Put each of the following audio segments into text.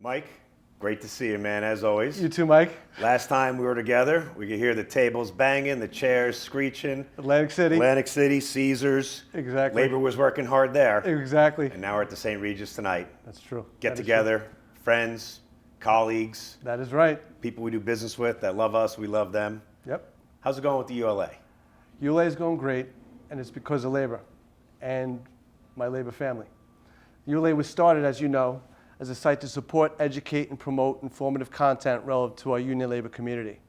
Mike, great to see you, man, as always. You too, Mike. Last time we were together, we could hear the tables banging, the chairs screeching. Atlantic City. Caesars. Exactly. Labor was working hard there. Exactly. And now we're at the St. Regis tonight. That's true. Get together, friends, colleagues. That is right. People we do business with that love us, we love them. Yep. How's it going with the ULA? ULA is going great, and it's because of labor and my labor family. ULA was started, as you know, as a site to support, educate, and promote informative content relative to our union labor community.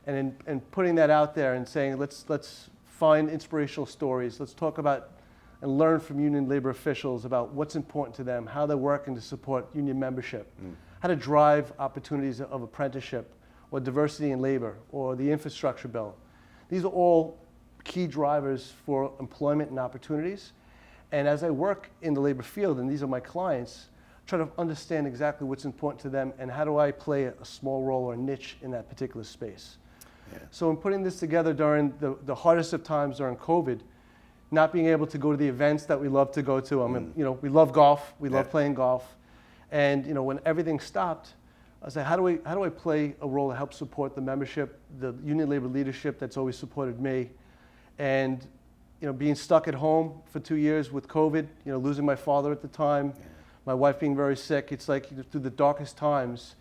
And in putting that out there and saying, let's find inspirational stories, let's talk about and learn from union labor officials about what's important to them, how they're working to support union membership, how to drive opportunities of apprenticeship or diversity in labor or the infrastructure bill. These are all key drivers for employment and opportunities. And as I work in the labor field, and these are my clients, try to understand exactly what's important to them and how do I play a small role or a niche in that particular space. Yeah. So in putting this together during the hardest of times during COVID, not being able to go to the events that we love to go to. We love golf. We love playing golf. And when everything stopped, I said, how do I play a role to help support the membership, the union labor leadership that's always supported me, and being stuck at home for 2 years with COVID, losing my father at the time, my wife being very sick. It's like through the darkest times,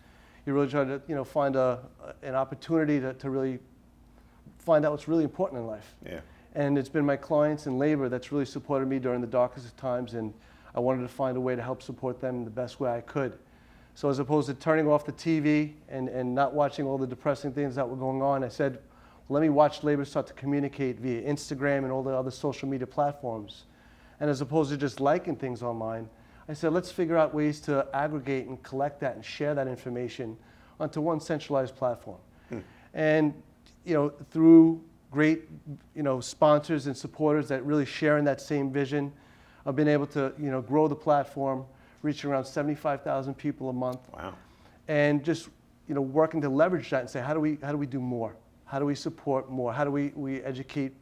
you really try to find an opportunity to really find out what's really important in life. Yeah. And it's been my clients and labor that's really supported me during the darkest of times, and I wanted to find a way to help support them in the best way I could. So as opposed to turning off the TV and not watching all the depressing things that were going on, I said, let me watch labor start to communicate via Instagram and all the other social media platforms. And as opposed to just liking things online, I said, let's figure out ways to aggregate and collect that and share that information onto one centralized platform. And through great sponsors and supporters that really share in that same vision, I've been able to grow the platform, reaching around 75,000 people a month. Wow. And just working to leverage that and say, how do we do more? How do we support more? How do we educate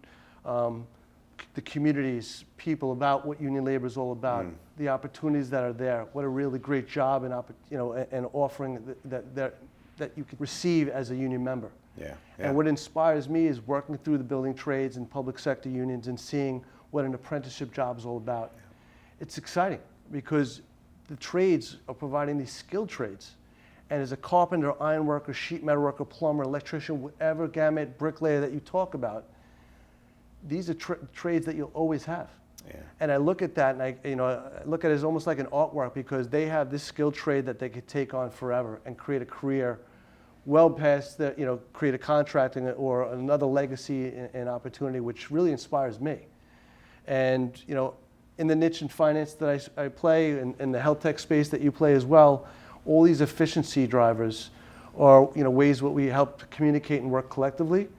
the communities, people about what union labor is all about, the opportunities that are there, what a really great job and offering that you could receive as a union member. Yeah. And what inspires me is working through the building trades and public sector unions and seeing what an apprenticeship job is all about. Yeah. It's exciting because the trades are providing these skilled trades. And as a carpenter, iron worker, sheet metal worker, plumber, electrician, whatever gamut, bricklayer that you talk about, these are trades that you'll always have. Yeah. And I look at that and I look at it as almost like an artwork because they have this skilled trade that they could take on forever and create a career well past the, create a contracting or another legacy and opportunity, which really inspires me. And, in the niche in finance that I play, and in the health tech space that you play as well, all these efficiency drivers are, ways that we help communicate and work collectively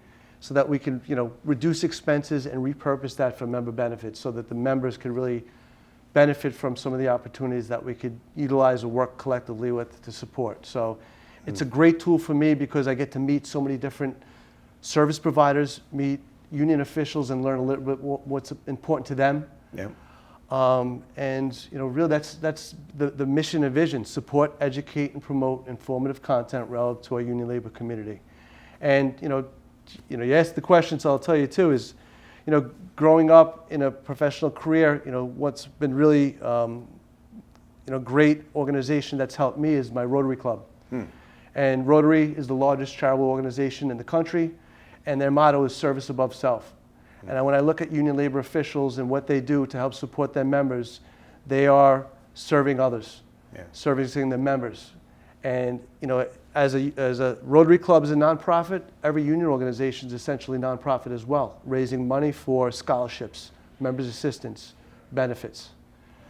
so that we can, reduce expenses and repurpose that for member benefits so that the members can really benefit from some of the opportunities that we could utilize or work collectively with to support. So it's a great tool for me because I get to meet so many different service providers, meet union officials, and learn a little bit what's important to them. Yeah. Really that's the mission and vision: support, educate, and promote informative content relative to our union labor community. And you asked the question, so I'll tell you too. Is growing up in a professional career, what's been really great organization that's helped me is my Rotary Club. And Rotary is the largest charitable organization in the country, and their motto is service above self. And when I look at union labor officials and what they do to help support their members, they are serving others, servicing their members. And as a Rotary Club is a nonprofit, every union organization is essentially nonprofit as well, raising money for scholarships, members' assistance, benefits.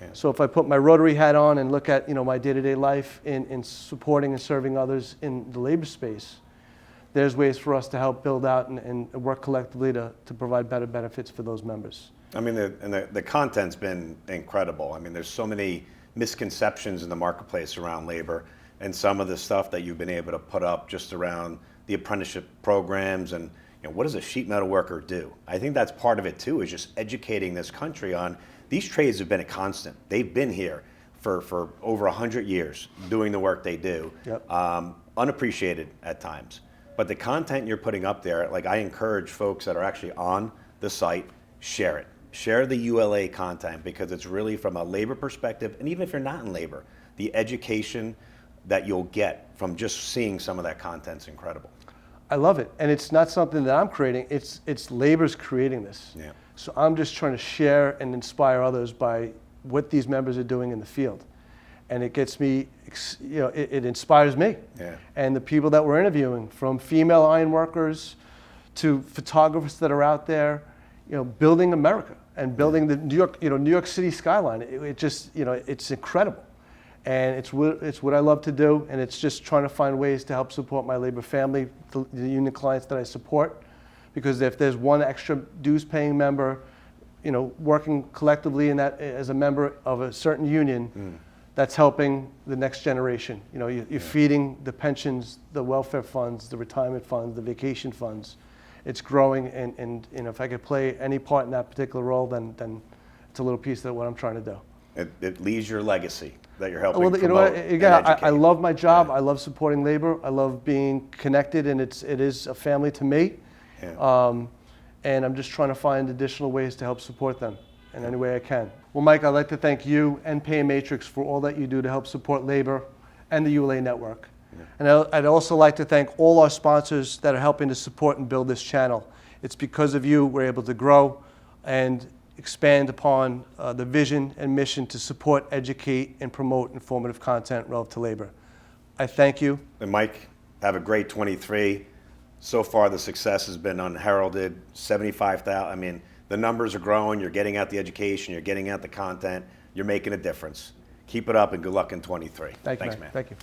Yeah. So if I put my Rotary hat on and look at my day-to-day life in supporting and serving others in the labor space, there's ways for us to help build out and work collectively to provide better benefits for those members. I mean, the content's been incredible. I mean, there's so many misconceptions in the marketplace around labor, and some of the stuff that you've been able to put up just around the apprenticeship programs and what does a sheet metal worker do? I think that's part of it too, is just educating this country on these trades have been a constant. They've been here for over 100 years doing the work they do, Yep. unappreciated at times. But the content you're putting up there, like I encourage folks that are actually on the site, share it. Share the ULA content because it's really from a labor perspective, and even if you're not in labor, the education that you'll get from just seeing some of that content's incredible. I love it, and it's not something that I'm creating. It's labor's creating this. Yeah. So I'm just trying to share and inspire others by what these members are doing in the field, and it gets me, it inspires me. Yeah. And the people that we're interviewing, from female iron workers to photographers that are out there, building America and building the New York City skyline. It just, it's incredible. And it's what I love to do, and it's just trying to find ways to help support my labor family, the union clients that I support, because if there's one extra dues-paying member, working collectively in that as a member of a certain union, that's helping the next generation. You're feeding the pensions, the welfare funds, the retirement funds, the vacation funds. It's growing, and if I could play any part in that particular role, then it's a little piece of what I'm trying to do. It leaves your legacy that you're helping Well, promote again, and I educate. love my job. Yeah. I love supporting labor. I love being connected, and it is a family to me. Yeah. And I'm just trying to find additional ways to help support them in any way I can. Well, Mike, I'd like to thank you and Pay Matrix for all that you do to help support labor and the ULA network. Yeah. And I'd also like to thank all our sponsors that are helping to support and build this channel. It's because of you we're able to grow and expand upon the vision and mission to support, educate, and promote informative content relative to labor. I thank you. And Mike, have a great 23. So far, the success has been unheralded. 75,000. I mean, the numbers are growing. You're getting out the education. You're getting out the content. You're making a difference. Keep it up, and good luck in 23. Thanks, Thanks, man. man. Thank you.